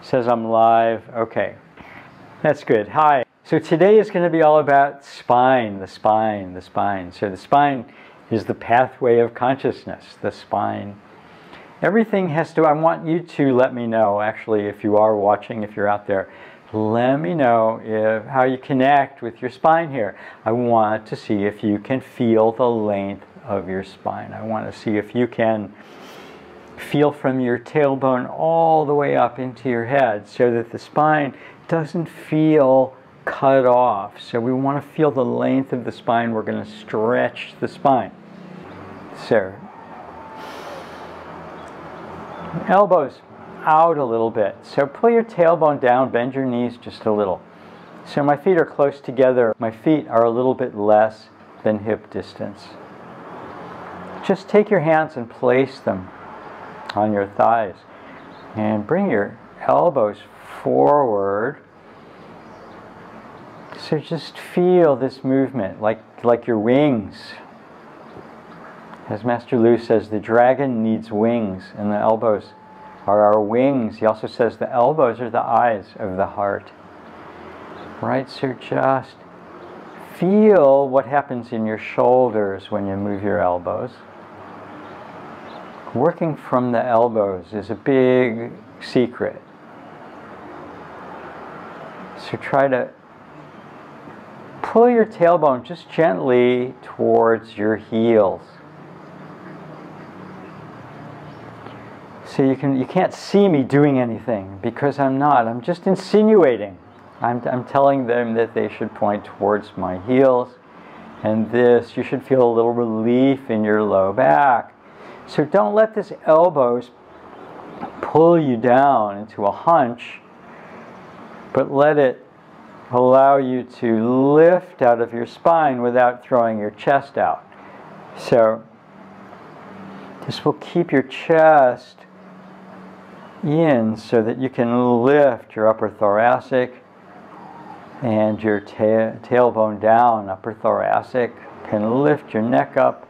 Says I'm live. Okay, that's good. Hi. So today is going to be all about spine, the spine, the spine. So the spine is the pathway of consciousness, the spine. Everything has to, I want you to let me know, actually, if you are watching, if you're out there, let me know how you connect with your spine here. I want to see if you can feel the length of your spine. I want to see if you can feel from your tailbone all the way up into your head so that the spine doesn't feel cut off. So we want to feel the length of the spine. We're going to stretch the spine. So, elbows out a little bit. So pull your tailbone down, bend your knees just a little. So my feet are close together. My feet are a little bit less than hip distance. Just take your hands and place them on your thighs and bring your elbows forward. So just feel this movement like your wings. As Master Lu says, the dragon needs wings and the elbows are our wings. He also says the elbows are the eyes of the heart. Right, so just feel what happens in your shoulders when you move your elbows. Working from the elbows is a big secret. So try to pull your tailbone just gently towards your heels. So you can't see me doing anything because I'm not. I'm just insinuating. I'm telling them that they should point towards my heels. And this, you should feel a little relief in your low back. So don't let this elbows pull you down into a hunch, but let it allow you to lift out of your spine without throwing your chest out. So this will keep your chest in so that you can lift your upper thoracic and your tailbone down. Upper thoracic can lift your neck up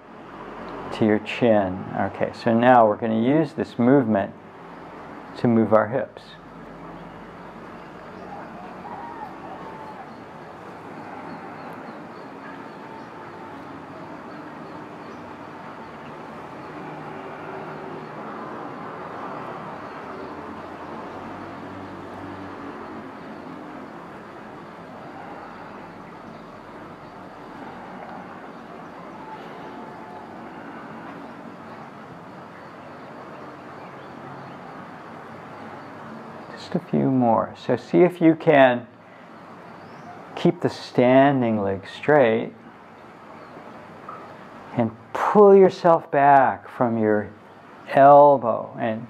to your chin. Okay, so now we're going to use this movement to move our hips. Just a few more. So see if you can keep the standing leg straight and pull yourself back from your elbow and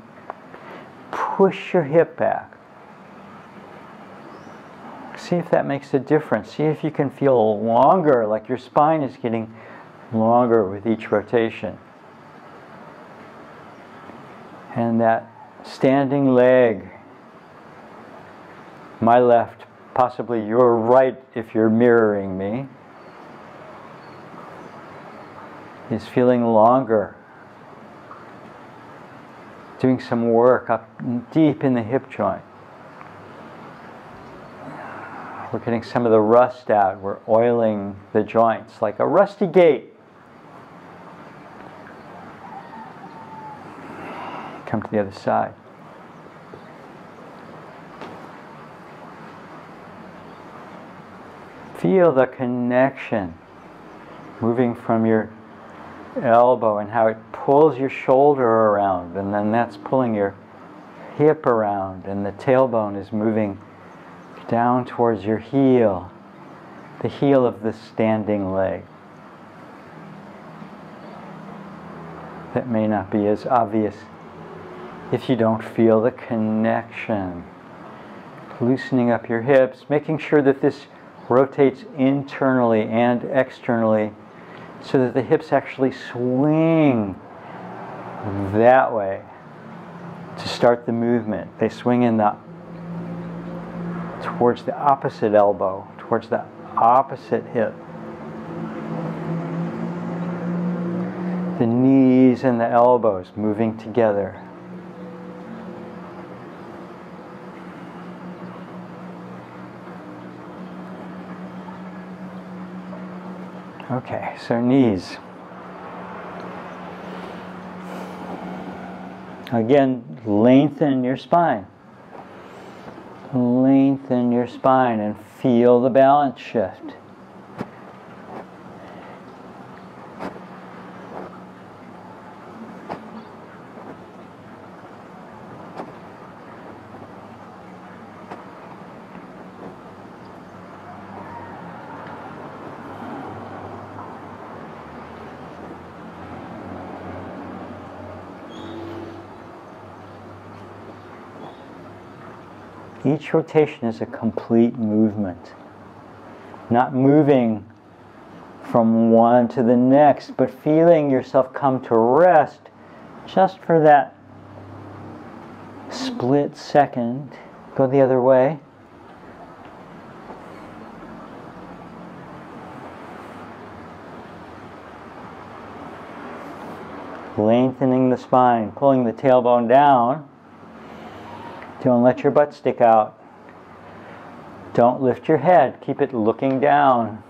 push your hip back. See if that makes a difference. See if you can feel longer, like your spine is getting longer with each rotation. And that standing leg, my left, possibly your right if you're mirroring me, is feeling longer. Doing some work up deep in the hip joint. We're getting some of the rust out. We're oiling the joints like a rusty gate. Come to the other side. Feel the connection moving from your elbow and how it pulls your shoulder around, and then that's pulling your hip around, and the tailbone is moving down towards your heel, the heel of the standing leg. That may not be as obvious if you don't feel the connection. Loosening up your hips, making sure that this rotates internally and externally so that the hips actually swing that way to start the movement. They swing in towards the opposite elbow, towards the opposite hip. The knees and the elbows moving together. Okay, so knees. Again, lengthen your spine. Lengthen your spine and feel the balance shift. Each rotation is a complete movement. Not moving from one to the next, but feeling yourself come to rest just for that split second. Go the other way. Lengthening the spine, pulling the tailbone down. Don't let your butt stick out. Don't lift your head. Keep it looking down.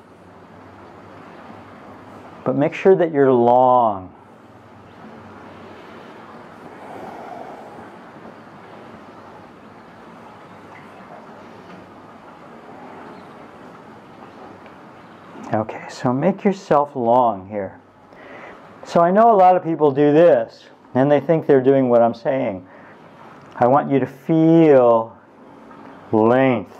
But make sure that you're long. Okay, so make yourself long here. So I know a lot of people do this, and they think they're doing what I'm saying. I want you to feel length.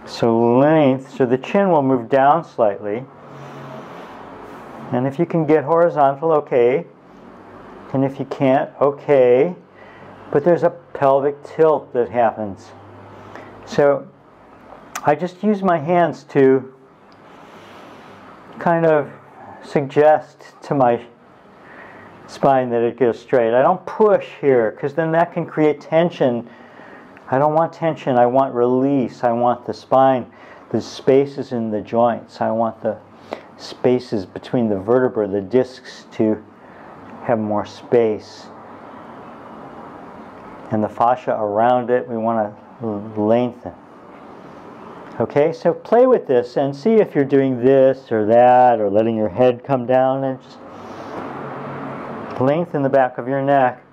So length, so the chin will move down slightly. And if you can get horizontal, okay. And if you can't, okay. But there's a pelvic tilt that happens. So I just use my hands to kind of suggest to my spine that it goes straight. I don't push here, because then that can create tension. I don't want tension, I want release. I want the spine, the spaces in the joints. I want the spaces between the vertebrae, the discs, to have more space. And the fascia around it, we want to lengthen. Okay, so play with this and see if you're doing this or that, or letting your head come down, and just lengthen the back of your neck.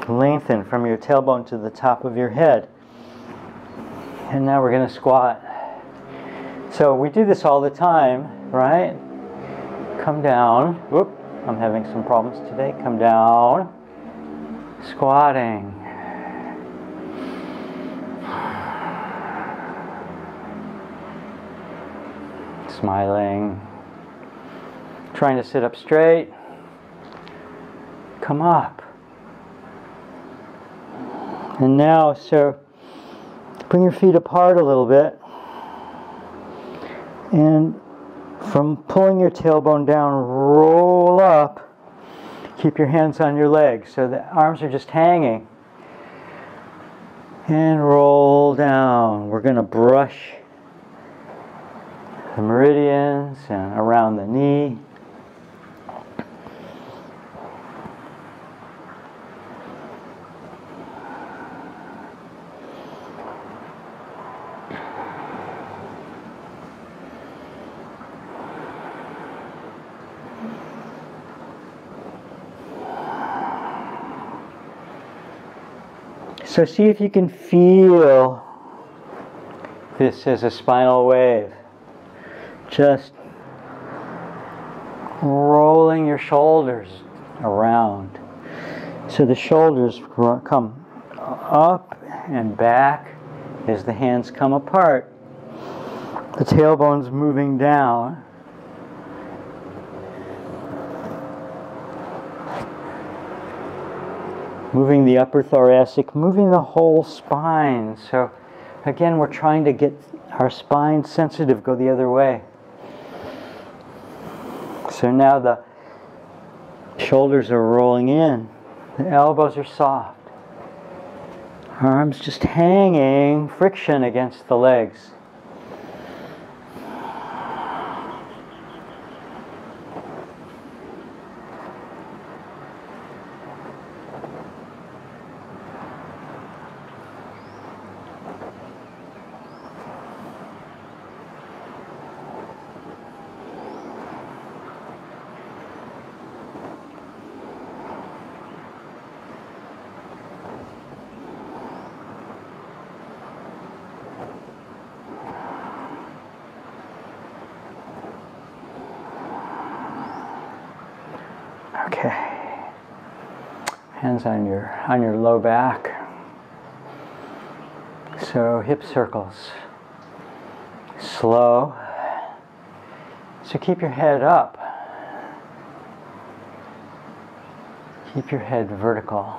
Lengthen from your tailbone to the top of your head. And now we're going to squat. So we do this all the time, right? Come down. Whoop, I'm having some problems today. Come down. Squatting. Smiling. Trying to sit up straight. Come up. And now, so bring your feet apart a little bit. And from pulling your tailbone down, roll up. Keep your hands on your legs so the arms are just hanging. And roll down. We're going to brush the meridians and around the knee. So see if you can feel this as a spinal wave. Just rolling your shoulders around. So the shoulders come up and back as the hands come apart. The tailbone's moving down. Moving the upper thoracic, moving the whole spine. So again, we're trying to get our spine sensitive, go the other way. So now the shoulders are rolling in, the elbows are soft, arms just hanging, friction against the legs. Hands on your low back. So hip circles. Slow. So keep your head up. Keep your head vertical.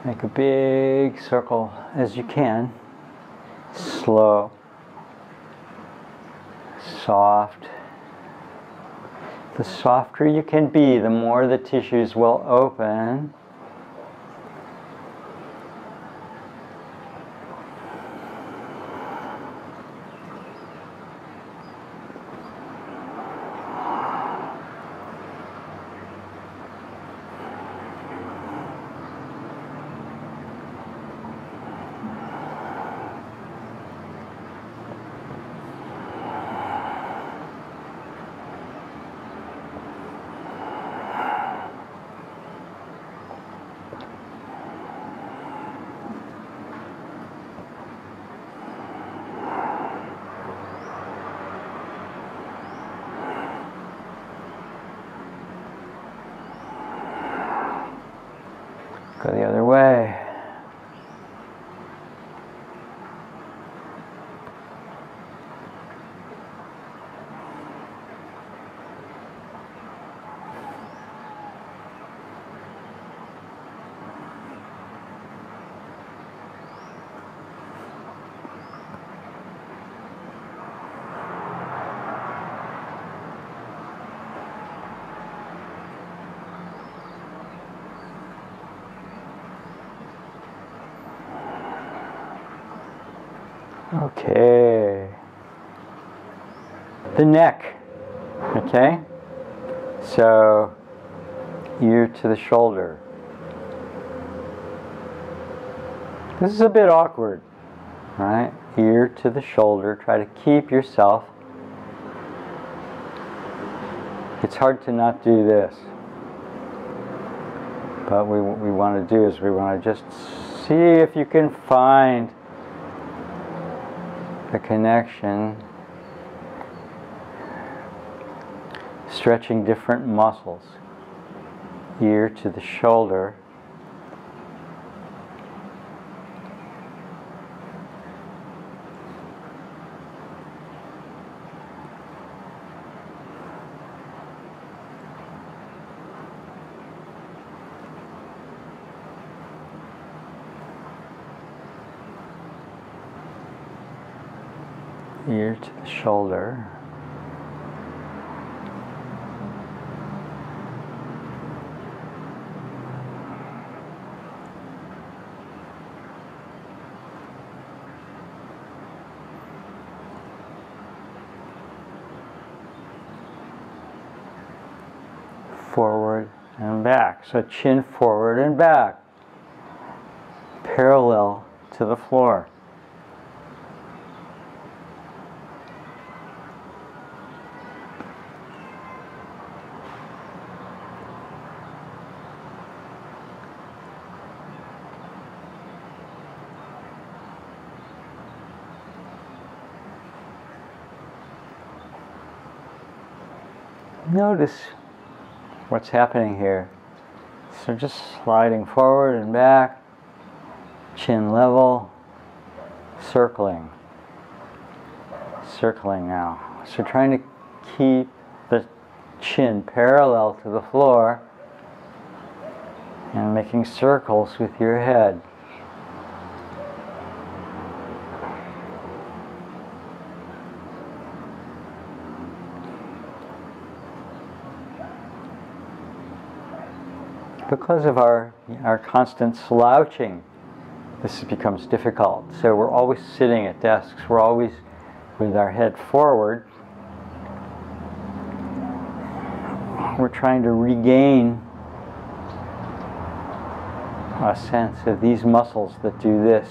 Make a big circle as you can. Slow. Soft. The softer you can be, the more the tissues will open. Go the other way. Okay. The neck. Okay? So, ear to the shoulder. This is a bit awkward, right? Ear to the shoulder. Try to keep yourself. It's hard to not do this. But what we want to do is we want to just see if you can find the connection, stretching different muscles, ear to the shoulder, ear to the shoulder. Forward and back. So chin forward and back. Parallel to the floor. Notice what's happening here. So just sliding forward and back, chin level, circling. Circling now. So trying to keep the chin parallel to the floor and making circles with your head. Because of our constant slouching, this becomes difficult. So we're always sitting at desks. We're always with our head forward. We're trying to regain a sense of these muscles that do this.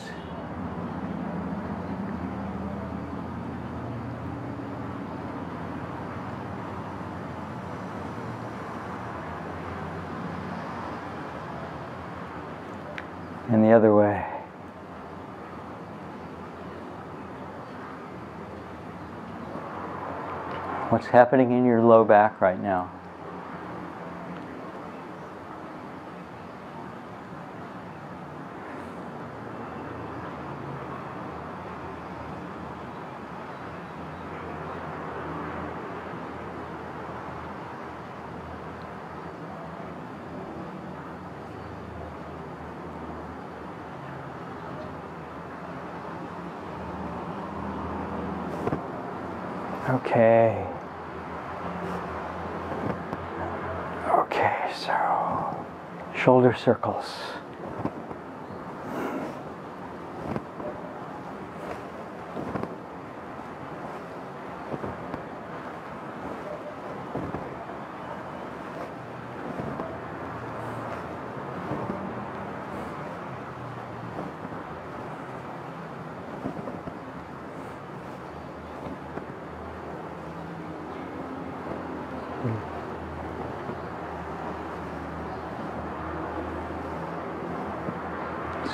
And the other way. What's happening in your low back right now? Okay. Okay, so shoulder circles.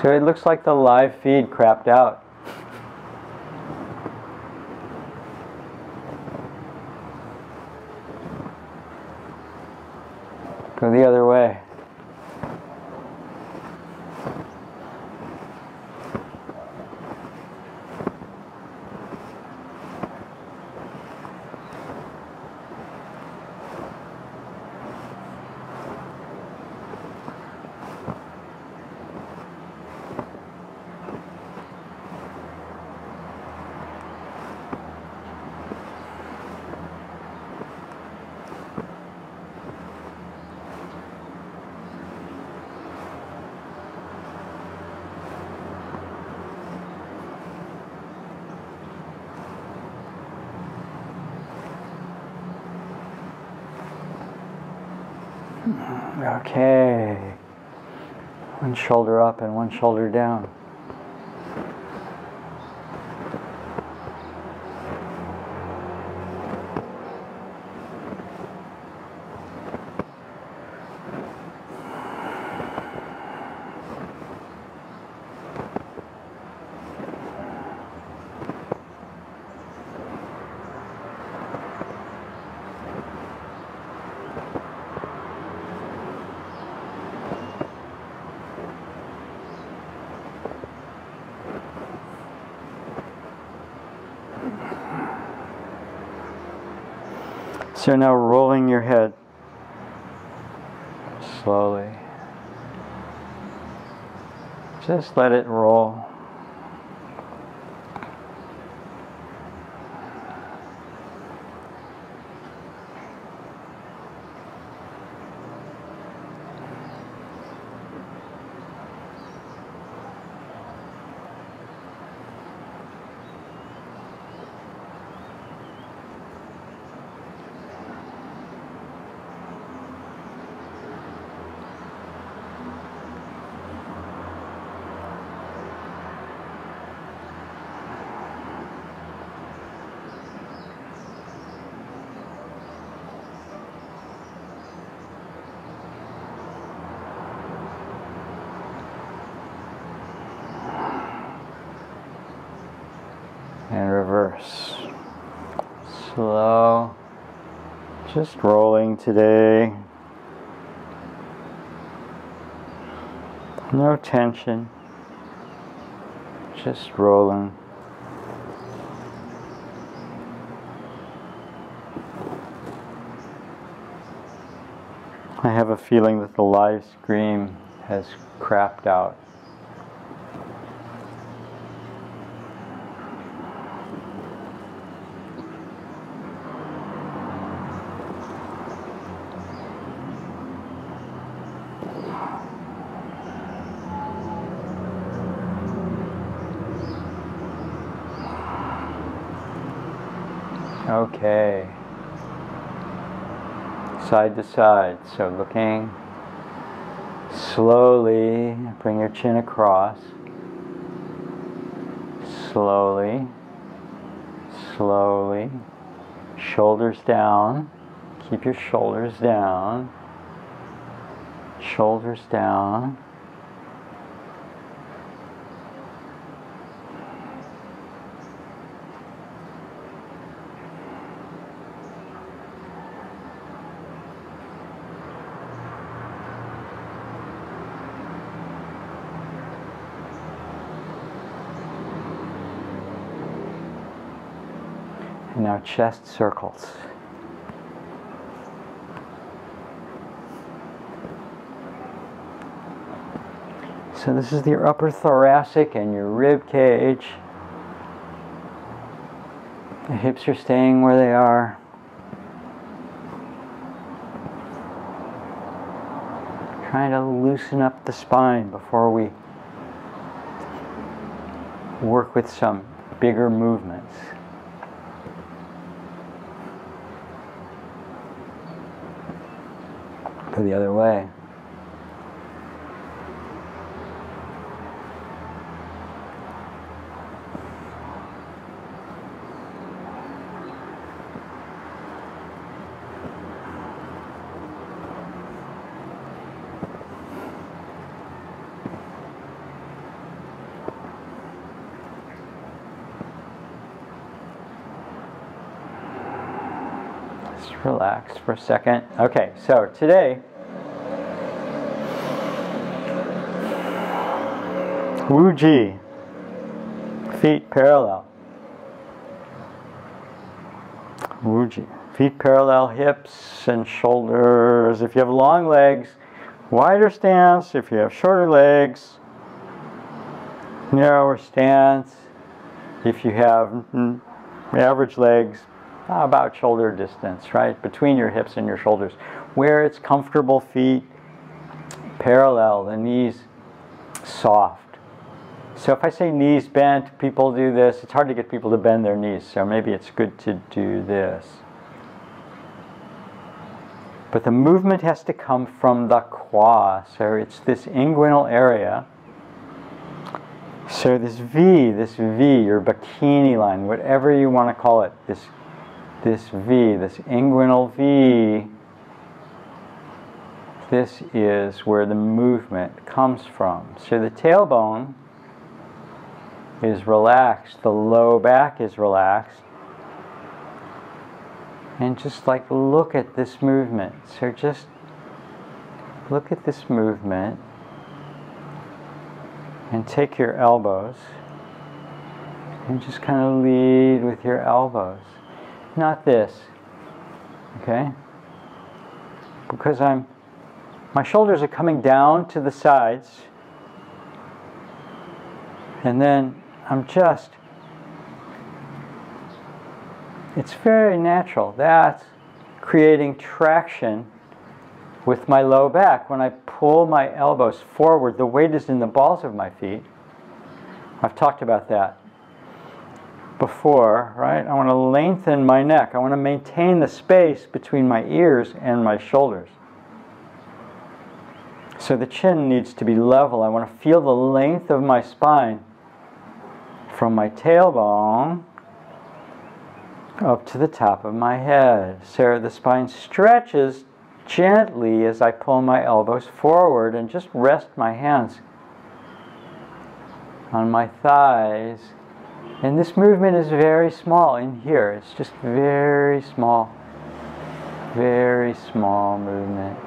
So it looks like the live feed crapped out. Go the other way. Okay. One shoulder up and one shoulder down. So now rolling your head slowly. Just let it roll. And reverse. Slow. Just rolling today. No tension. Just rolling. I have a feeling that the live stream has crapped out. Okay. Side to side. So looking slowly, bring your chin across. Slowly, slowly. Shoulders down. Keep your shoulders down. Shoulders down. And now chest circles. So this is your upper thoracic and your rib cage. The hips are staying where they are. Trying to loosen up the spine before we work with some bigger movements. Go the other way. Relax for a second. Okay, so today, Wu-Ji, feet parallel. Wu-Ji, feet parallel, hips and shoulders. If you have long legs, wider stance. If you have shorter legs, narrower stance. If you have average legs, about shoulder distance, right? Between your hips and your shoulders. Where it's comfortable, feet parallel, the knees soft. So if I say knees bent, people do this. It's hard to get people to bend their knees, so maybe it's good to do this. But the movement has to come from the quad. So it's this inguinal area. So this V, your bikini line, whatever you want to call it, this V, this inguinal V, this is where the movement comes from. So the tailbone is relaxed, the low back is relaxed. And just like look at this movement. So just look at this movement and take your elbows and just kind of lead with your elbows. Not this, okay? Because my shoulders are coming down to the sides, and then it's very natural. That's creating traction with my low back. When I pull my elbows forward, the weight is in the balls of my feet. I've talked about that before, right? I want to lengthen my neck. I want to maintain the space between my ears and my shoulders. So the chin needs to be level. I want to feel the length of my spine from my tailbone up to the top of my head. So the spine stretches gently as I pull my elbows forward and just rest my hands on my thighs. And this movement is very small in here. It's just very small movement.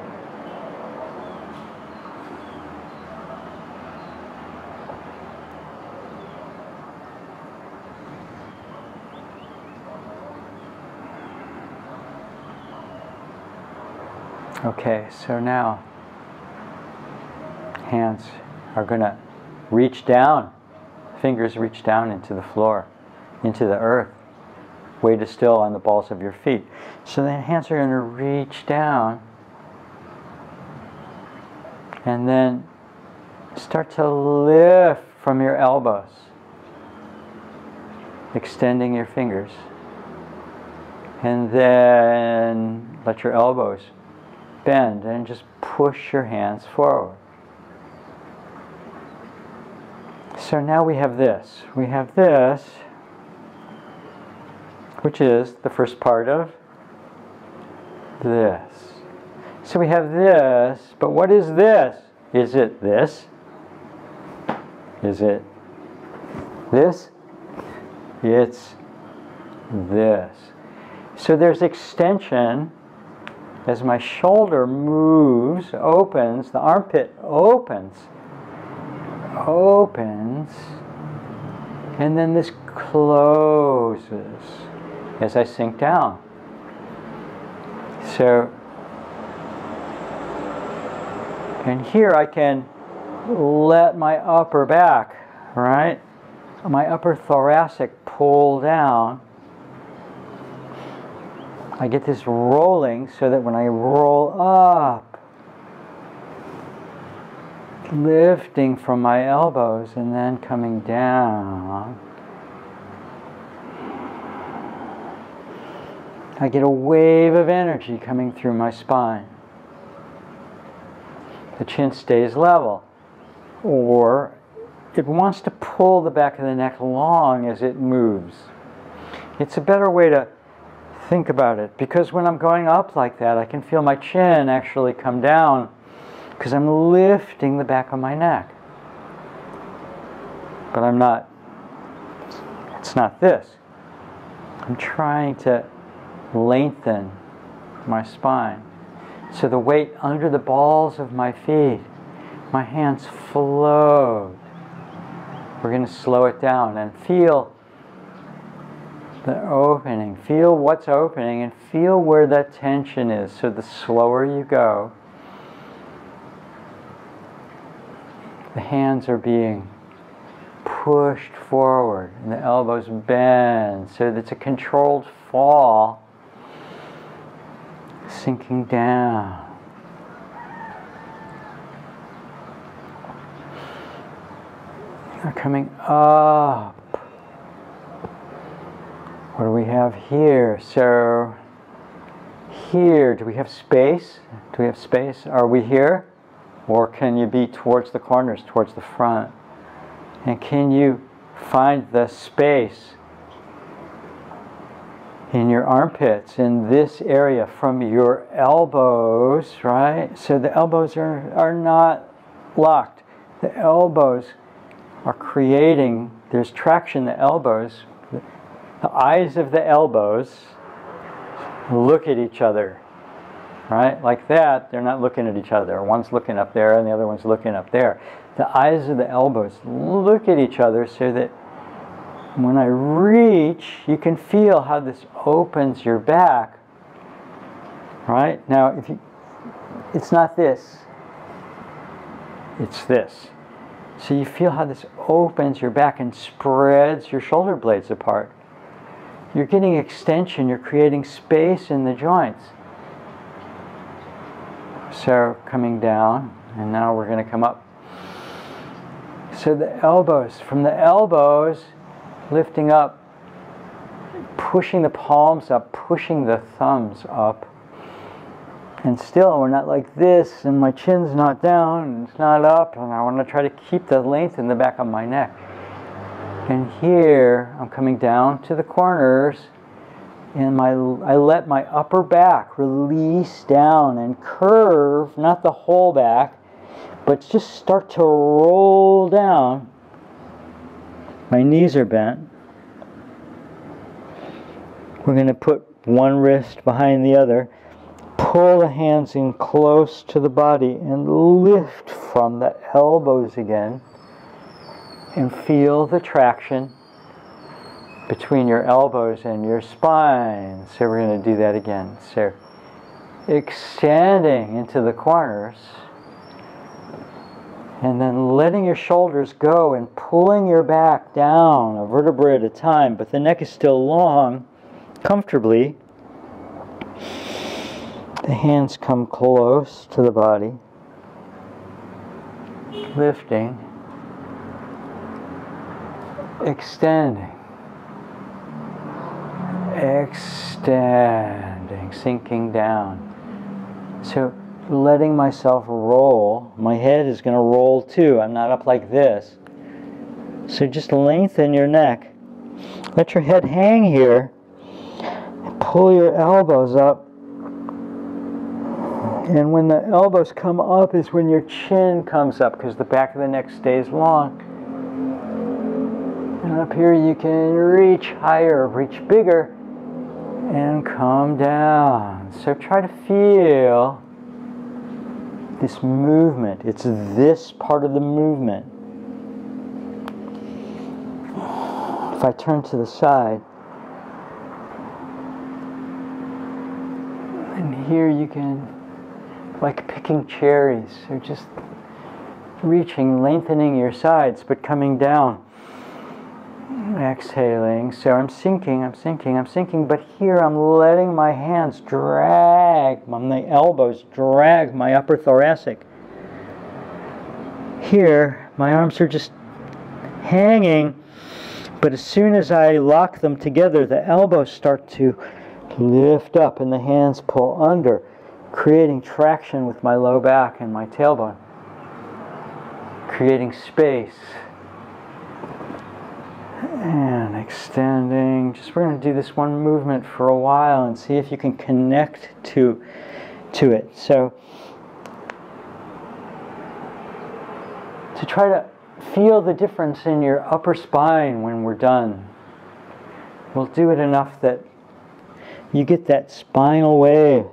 Okay, so now hands are going to reach down. Fingers reach down into the floor, into the earth. Weight is still on the balls of your feet. So the hands are going to reach down and then start to lift from your elbows, extending your fingers. And then let your elbows bend and just push your hands forward. So now we have this. We have this, which is the first part of this. So we have this, but what is this? Is it this? Is it this? It's this. So there's extension as my shoulder moves, opens, the armpit opens, and then this closes as I sink down. So, and here I can let my upper back, right, my upper thoracic pull down I get this rolling so that when I roll up, lifting from my elbows and then coming down, I get a wave of energy coming through my spine. The chin stays level, or it wants to pull the back of the neck long as it moves. It's a better way to think about it, because when I'm going up like that, I can feel my chin actually come down because I'm lifting the back of my neck. But I'm not, it's not this. I'm trying to lengthen my spine. So the weight under the balls of my feet, my hands float. We're going to slow it down and feel the opening. Feel what's opening and feel where that tension is. So the slower you go, the hands are being pushed forward and the elbows bend so that it's a controlled fall, sinking down. Now coming up. What do we have here? So here, do we have space? Do we have space? Are we here? Or can you be towards the corners, towards the front? And can you find the space in your armpits, in this area, from your elbows, right? So the elbows are not locked. The elbows are creating, there's traction, the elbows, the eyes of the elbows look at each other, right? Like that, they're not looking at each other. One's looking up there and the other one's looking up there. The eyes of the elbows look at each other so that when I reach, you can feel how this opens your back, right? Now, it's not this, it's this. So you feel how this opens your back and spreads your shoulder blades apart. You're getting extension, you're creating space in the joints. So coming down, and now we're going to come up. So the elbows, from the elbows, lifting up, pushing the palms up, pushing the thumbs up. And still, we're not like this, and my chin's not down, and it's not up, and I want to try to keep the length in the back of my neck. And here, I'm coming down to the corners, and I let my upper back release down and curve, not the whole back, but just start to roll down. My knees are bent. We're going to put one wrist behind the other. Pull the hands in close to the body and lift from the elbows again. And feel the traction between your elbows and your spine. So we're going to do that again. So extending into the corners. And then letting your shoulders go and pulling your back down a vertebra at a time. But the neck is still long, comfortably. The hands come close to the body. Lifting. Extending. Extending. Sinking down. So letting myself roll. My head is going to roll too. I'm not up like this. So just lengthen your neck. Let your head hang here. Pull your elbows up. And when the elbows come up is when your chin comes up, because the back of the neck stays long. And up here you can reach higher, reach bigger, and come down. So try to feel this movement. It's this part of the movement. If I turn to the side, and here you can, like picking cherries, so just reaching, lengthening your sides, but coming down. Exhaling. So I'm sinking, I'm sinking, I'm sinking, but here I'm letting my hands drag, my elbows drag my upper thoracic. Here, my arms are just hanging, but as soon as I lock them together, the elbows start to lift up and the hands pull under, creating traction with my low back and my tailbone, creating space. And extending. Just we're going to do this one movement for a while and see if you can connect to it. So to try to feel the difference in your upper spine when we're done. We'll do it enough that you get that spinal wave.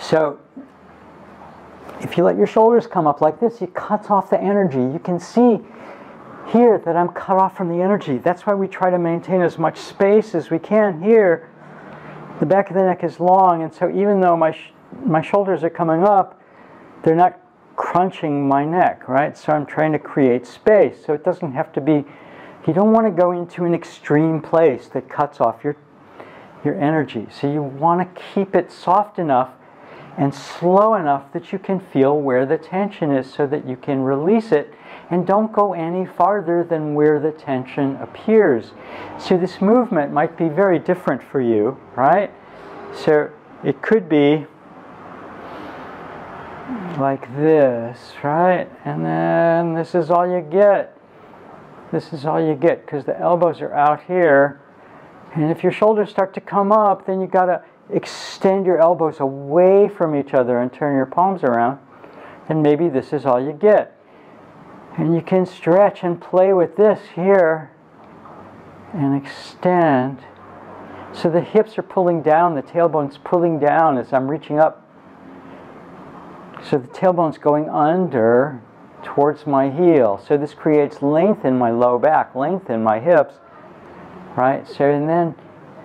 So, if you let your shoulders come up like this, it cuts off the energy. You can see here that I'm cut off from the energy. That's why we try to maintain as much space as we can here. The back of the neck is long, and so even though my shoulders are coming up, they're not crunching my neck, right? So I'm trying to create space. So it doesn't have to be, you don't want to go into an extreme place that cuts off your energy. So you want to keep it soft enough and slow enough that you can feel where the tension is so that you can release it and don't go any farther than where the tension appears. So this movement might be very different for you, right? So it could be like this, right? And then this is all you get. This is all you get because the elbows are out here. And if your shoulders start to come up, then you got to extend your elbows away from each other and turn your palms around, and maybe this is all you get. And you can stretch and play with this here and extend. So the hips are pulling down, the tailbone's pulling down as I'm reaching up. So the tailbone's going under towards my heel. So this creates length in my low back, length in my hips, right? So, and then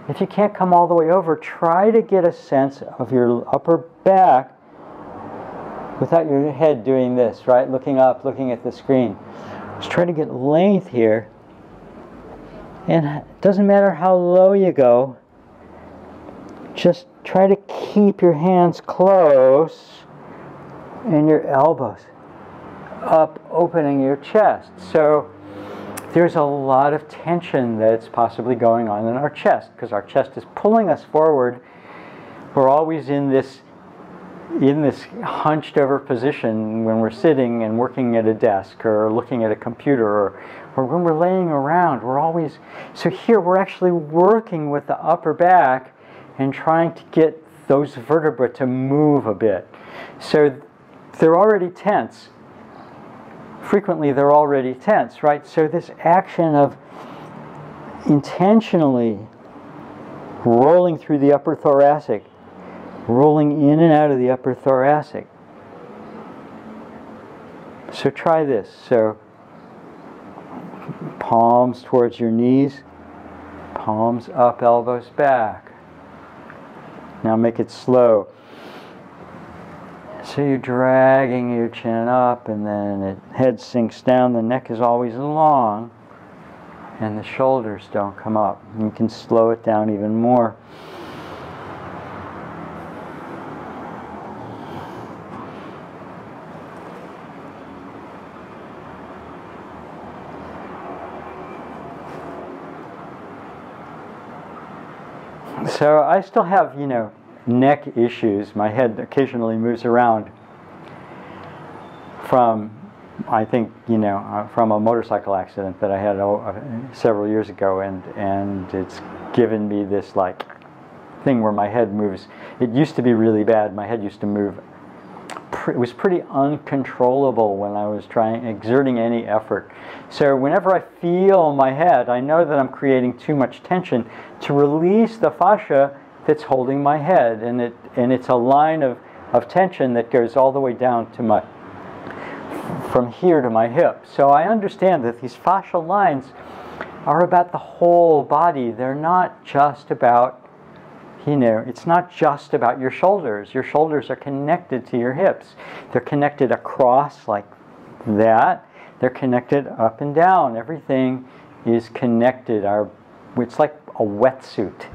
if you can't come all the way over, try to get a sense of your upper back without your head doing this, right? Looking up, looking at the screen. Just try to get length here. And it doesn't matter how low you go. Just try to keep your hands close and your elbows up, opening your chest. So there's a lot of tension that's possibly going on in our chest because our chest is pulling us forward. We're always in this hunched over position when we're sitting and working at a desk or looking at a computer or when we're laying around. We're always, so here we're actually working with the upper back and trying to get those vertebrae to move a bit. So they're already tense. Frequently they're already tense, right? So this action of intentionally rolling through the upper thoracic, rolling in and out of the upper thoracic. So try this. So palms towards your knees, palms up, elbows back. Now make it slow. So you're dragging your chin up, and then the head sinks down. The neck is always long, and the shoulders don't come up. You can slow it down even more. So I still have, neck issues. My head occasionally moves around from, I think, from a motorcycle accident that I had several years ago, and it's given me this thing where my head moves. It used to be really bad. My head used to move. It was pretty uncontrollable when I was exerting any effort. So whenever I feel my head, I know that I'm creating too much tension to release the fascia that's holding my head, and it's a line of tension that goes all the way down to my from here to my hip. So I understand that these fascial lines are about the whole body. They're not just about, it's not just about your shoulders. Your shoulders are connected to your hips. They're connected across like that. They're connected up and down. Everything is connected. It's like a wetsuit,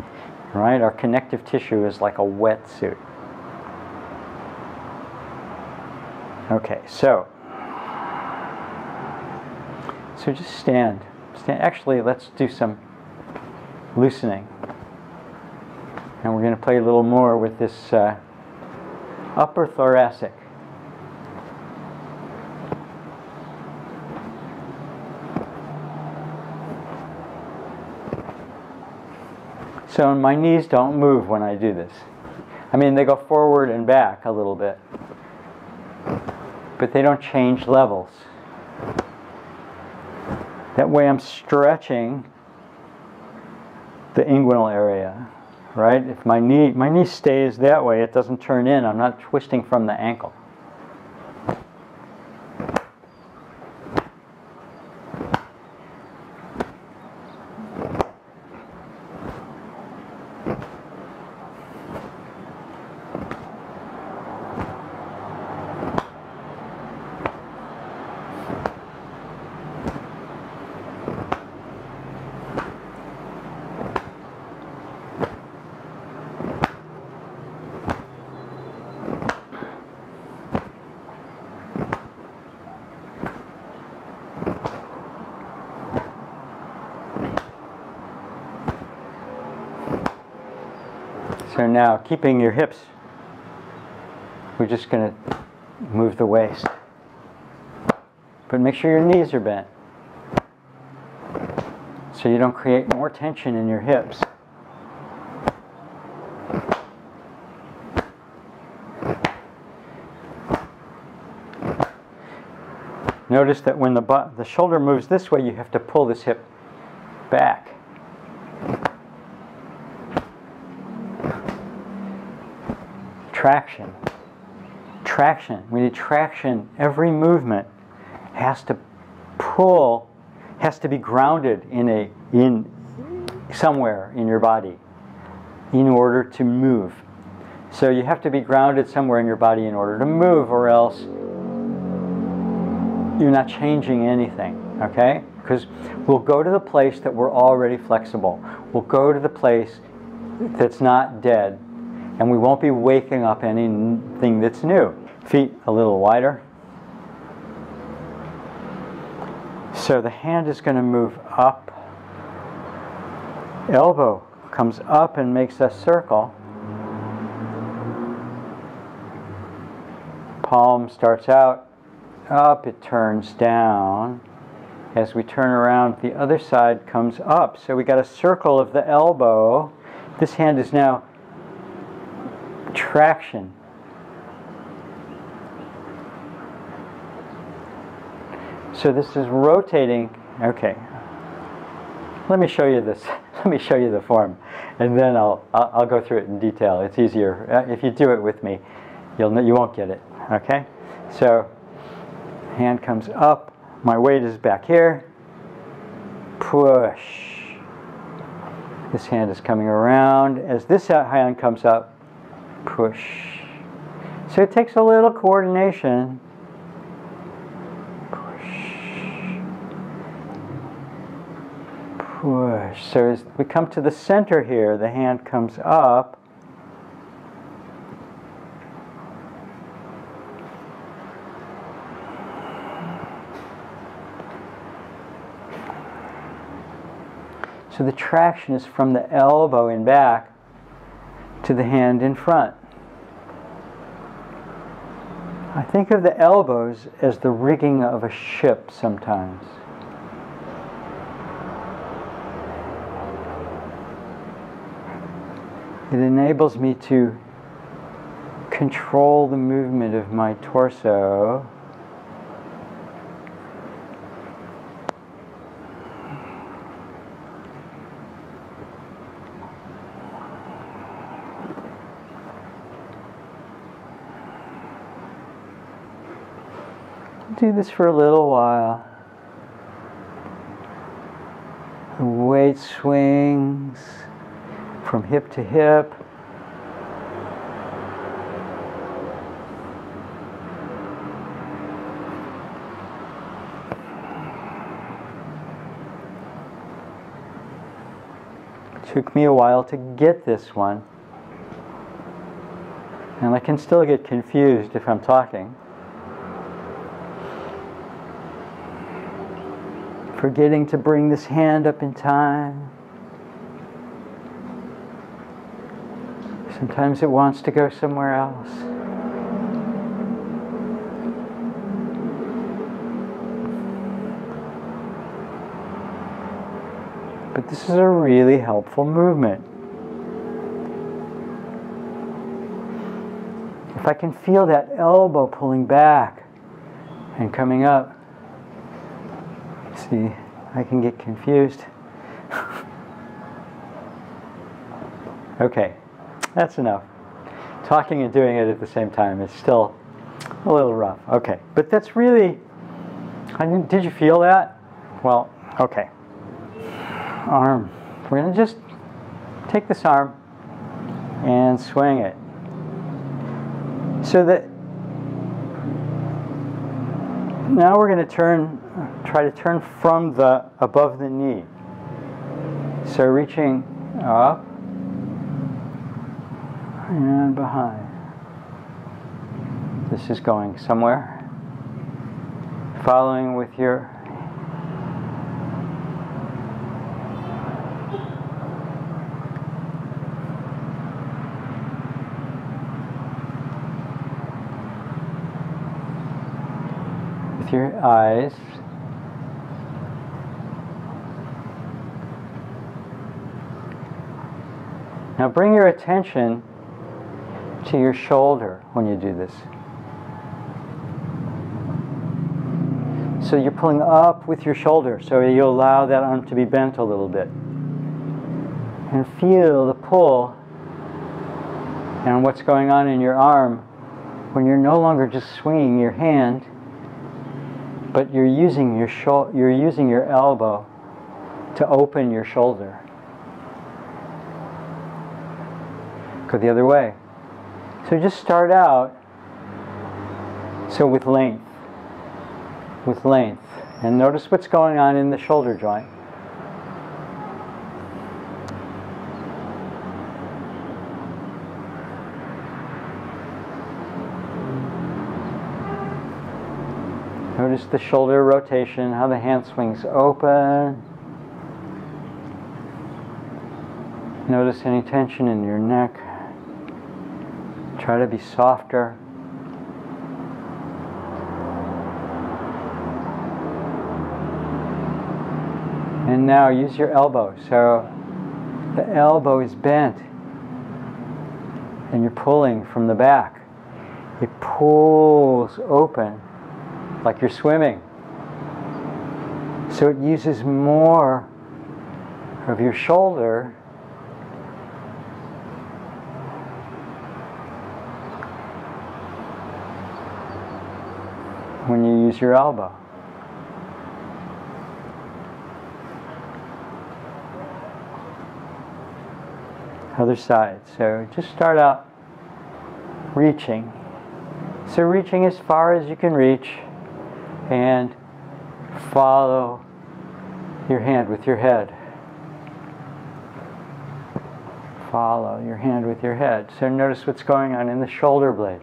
right? Our connective tissue is like a wetsuit. Okay, so just stand. Actually, let's do some loosening. And we're going to play a little more with this upper thoracic. So my knees don't move when I do this. I mean, they go forward and back a little bit, but they don't change levels. That way I'm stretching the inguinal area, right? If my knee stays that way, it doesn't turn in. I'm not twisting from the ankle. So now, keeping your hips, we're just going to move the waist. But make sure your knees are bent, so you don't create more tension in your hips. Notice that when the shoulder moves this way, you have to pull this hip back. Traction. Traction. We need traction. Every movement has to pull, has to be grounded in somewhere in your body in order to move. So you have to be grounded somewhere in your body in order to move, or else you're not changing anything, okay? Because we'll go to the place that we're already flexible. We'll go to the place that's not dead, and we won't be waking up anything that's new. Feet a little wider. So the hand is going to move up. Elbow comes up and makes a circle. Palm starts out up, it turns down. As we turn around, the other side comes up. So we got a circle of the elbow. This hand is now traction. So this is rotating. Okay. Let me show you this. Let me show you the form, and then I'll go through it in detail. It's easier if you do it with me. You won't get it. Okay. So hand comes up. My weight is back here. Push. This hand is coming around. As this hand comes up, push. So it takes a little coordination. Push. So as we come to the center here, the hand comes up. So the traction is from the elbow in back to the hand in front. I think of the elbows as the rigging of a ship sometimes. It enables me to control the movement of my torso. Do this for a little while. The weight swings from hip to hip. It took me a while to get this one. And I can still get confused if I'm talking. Forgetting to bring this hand up in time. Sometimes it wants to go somewhere else. But this is a really helpful movement. If I can feel that elbow pulling back and coming up, see, I can get confused. Okay, that's enough. Talking and doing it at the same time is still a little rough. Okay, but that's really, did you feel that? Well, okay. Arm. We're going to just take this arm and swing it. So that now we're going to try to turn from the above the knee. So reaching up and behind. This is going somewhere. Following with your eyes. Now bring your attention to your shoulder when you do this. So you're pulling up with your shoulder, so you allow that arm to be bent a little bit. And feel the pull and what's going on in your arm when you're no longer just swinging your hand, but you're using your elbow to open your shoulder. Go the other way. So just start out with length, and notice what's going on in the shoulder joint. Notice the shoulder rotation, how the hand swings open. Notice any tension in your neck. Try to be softer. And now use your elbow. So the elbow is bent and you're pulling from the back. It pulls open like you're swimming. So it uses more of your shoulder when you use your elbow. Other side. So just start out reaching. So reaching as far as you can reach, and follow your hand with your head. Follow your hand with your head. So notice what's going on in the shoulder blade.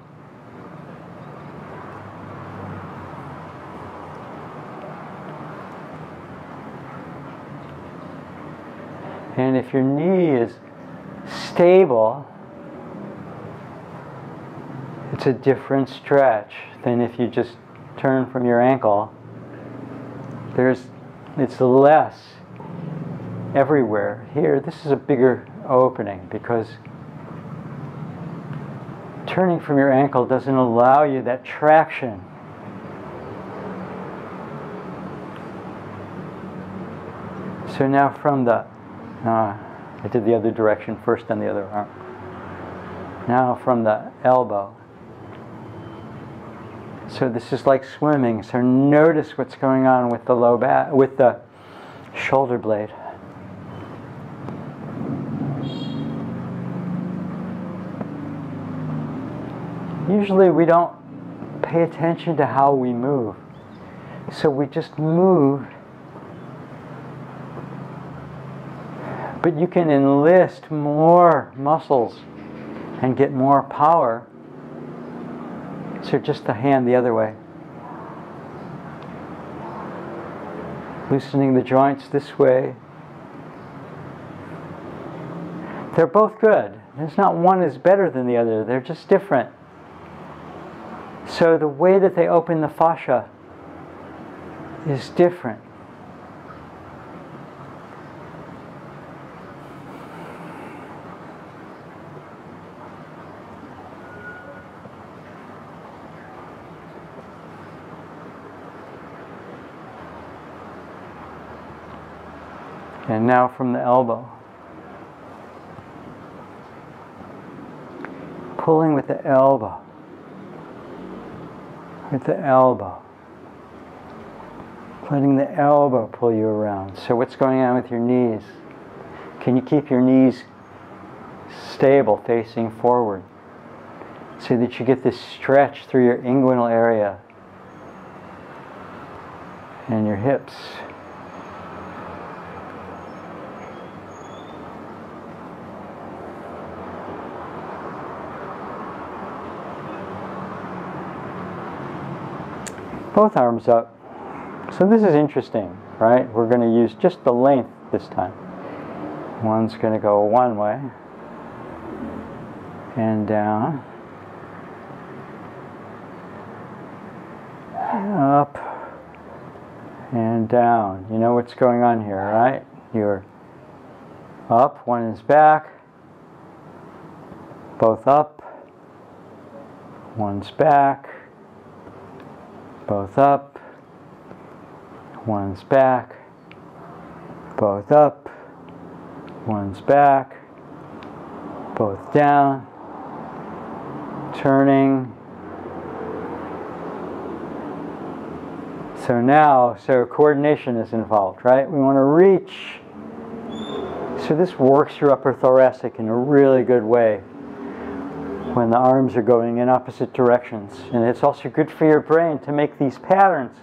And if your knee is stable, it's a different stretch than if you just turn from your ankle. It's less everywhere. Here, this is a bigger opening because turning from your ankle doesn't allow you that traction. So now from the I did the other direction first on the other arm. Now from the elbow. So this is like swimming. So notice what's going on with the low back, with the shoulder blade. Usually we don't pay attention to how we move. So we just move. But you can enlist more muscles and get more power. So just the hand the other way. Loosening the joints this way. They're both good. There's not one is better than the other. They're just different. So the way that they open the fascia is different. And now from the elbow. Pulling with the elbow. With the elbow. Letting the elbow pull you around. So what's going on with your knees? Can you keep your knees stable, facing forward, so that you get this stretch through your inguinal area and your hips? Both arms up. So this is interesting, right? We're going to use just the length this time. One's going to go one way and down, up and down. You know what's going on here, right? You're up, one is back, both up, one's back, both up, one's back, both up, one's back, both down, turning. So now, coordination is involved, right? We want to reach. So this works your upper thoracic in a really good way when the arms are going in opposite directions. And it's also good for your brain to make these patterns.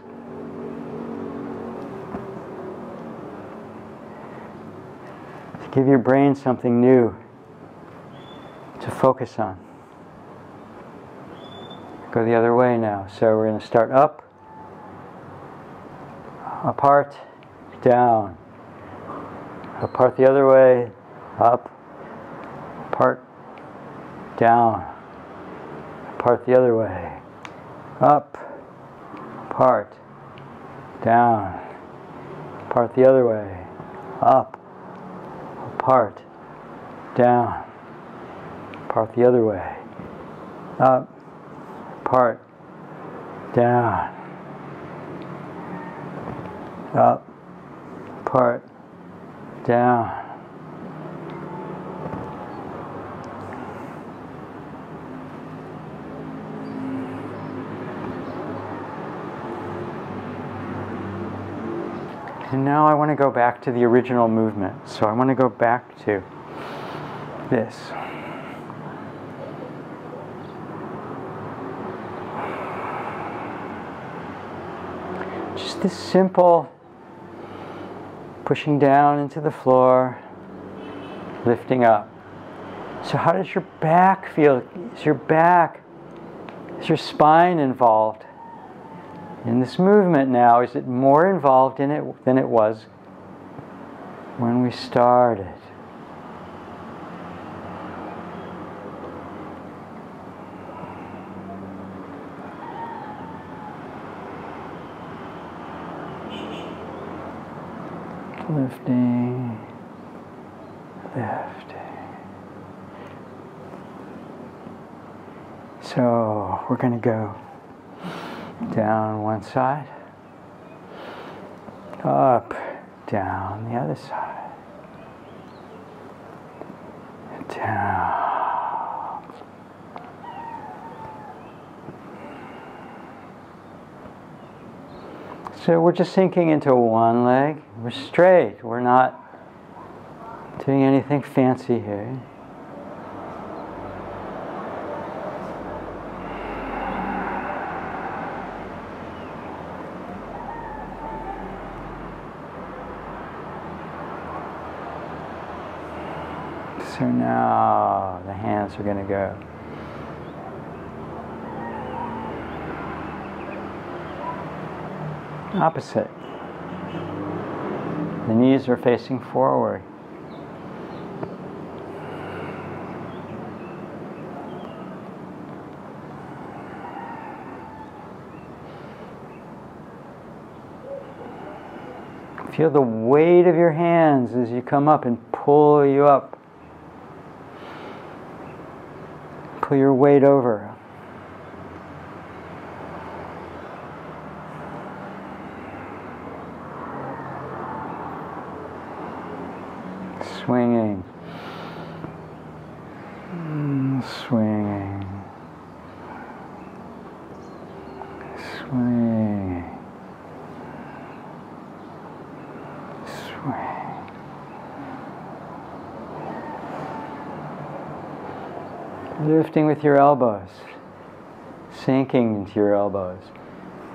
To give your brain something new to focus on. Go the other way now. So we're going to start up, apart, down. Apart the other way, up, apart, down. Apart the other way, up, apart, down. Apart the other way, up, apart, down. Apart the other way, up, apart, down. Up, apart, down. And now I want to go back to the original movement. So I want to go back to this. Just this simple pushing down into the floor, lifting up. So how does your back feel? Is your spine involved in this movement now? Is it more involved in it than it was when we started? Lifting, lifting. So we're going to go down one side, up, down the other side, down, So we're just sinking into one leg. We're straight. We're not doing anything fancy here. So now the hands are going to go. Opposite. The knees are facing forward. Feel the weight of your hands as you come up and pull you up. Pull your weight over. Swinging. Swinging. Swing. Swing. Lifting with your elbows. Sinking into your elbows.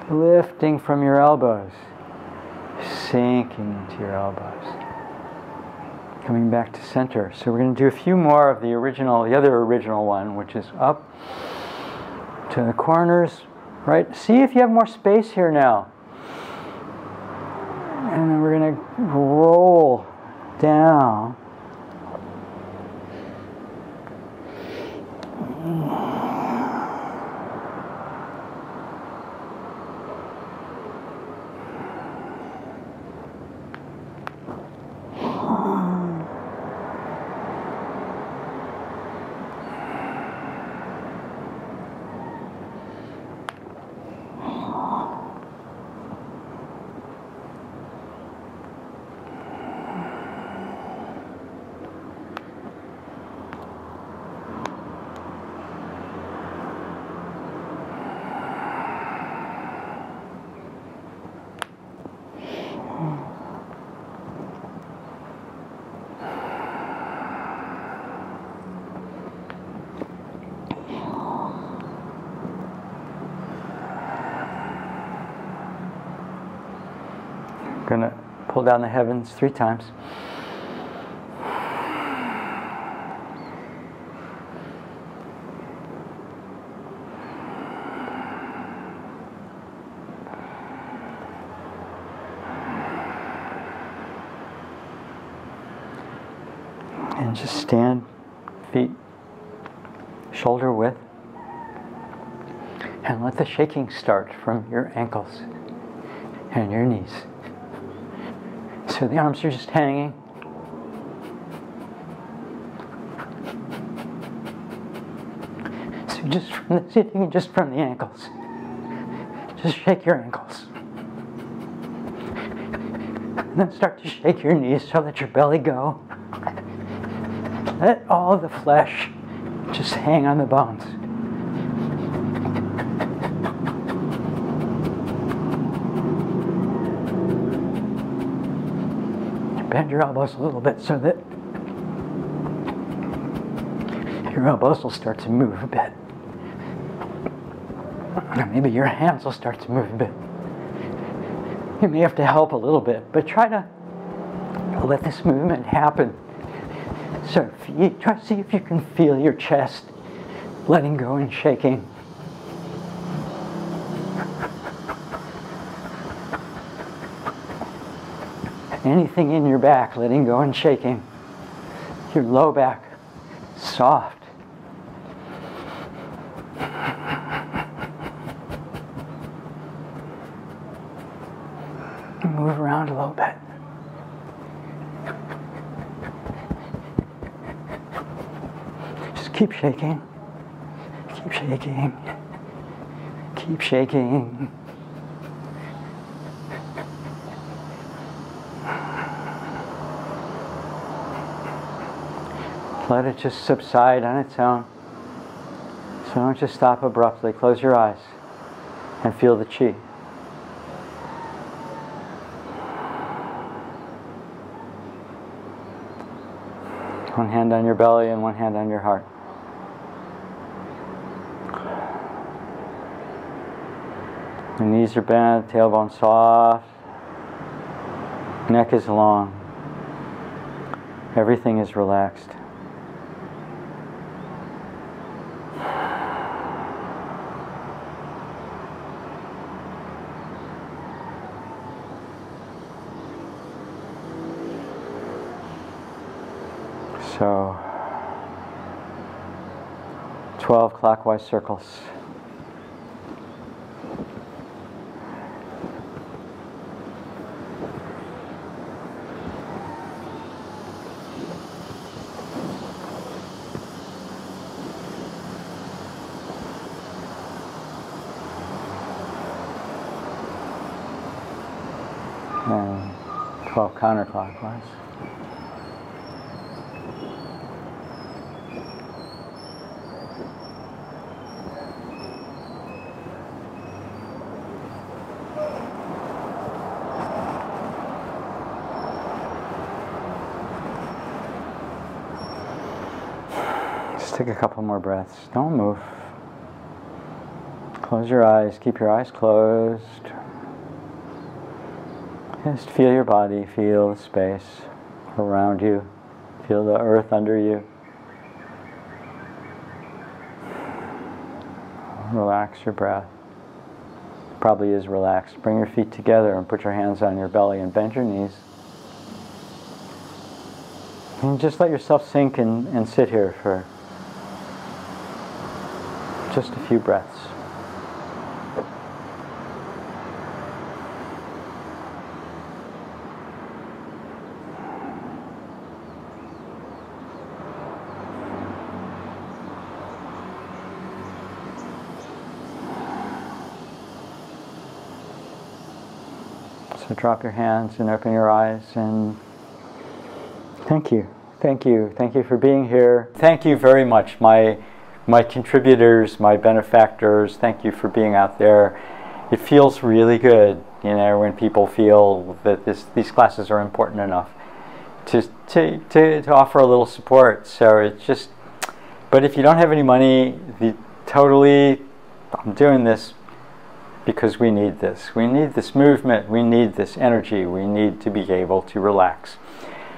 Lifting from your elbows. Sinking into your elbows. Coming back to center. So we're going to do a few more of the other original one, which is up to the corners, right? See if you have more space here now. And then we're going to roll down. Going to pull down the heavens 3 times. And just stand, feet shoulder width. And let the shaking start from your ankles and your knees. So the arms are just hanging. So just from the sitting, just from the ankles. Just shake your ankles. And then start to shake your knees so let your belly go. Let all of the flesh just hang on the bones. Bend your elbows a little bit so that your elbows will start to move a bit. And maybe your hands will start to move a bit. You may have to help a little bit, but try to let this movement happen. So try to see if you can feel your chest letting go and shaking. Anything in your back letting go and shaking. Your low back soft. Move around a little bit. Just keep shaking. Keep shaking. Keep shaking. Let it just subside on its own. So don't just stop abruptly. Close your eyes and feel the chi. One hand on your belly and one hand on your heart. The knees are bent, tailbone soft, neck is long. Everything is relaxed. So, 12 clockwise circles. And 12 counterclockwise. Just take a couple more breaths. Don't move. Close your eyes. Keep your eyes closed. Just feel your body. Feel the space around you. Feel the earth under you. Relax your breath. Probably is relaxed. Bring your feet together and put your hands on your belly and bend your knees. And just let yourself sink and sit here for just a few breaths. So drop your hands and open your eyes and thank you. Thank you. Thank you for being here. Thank you very much, my contributors, my benefactors. Thank you for being out there. It feels really good, you know, when people feel that these classes are important enough to offer a little support. So it's just, but if you don't have any money, I'm doing this because we need this. We need this movement. We need this energy. We need to be able to relax.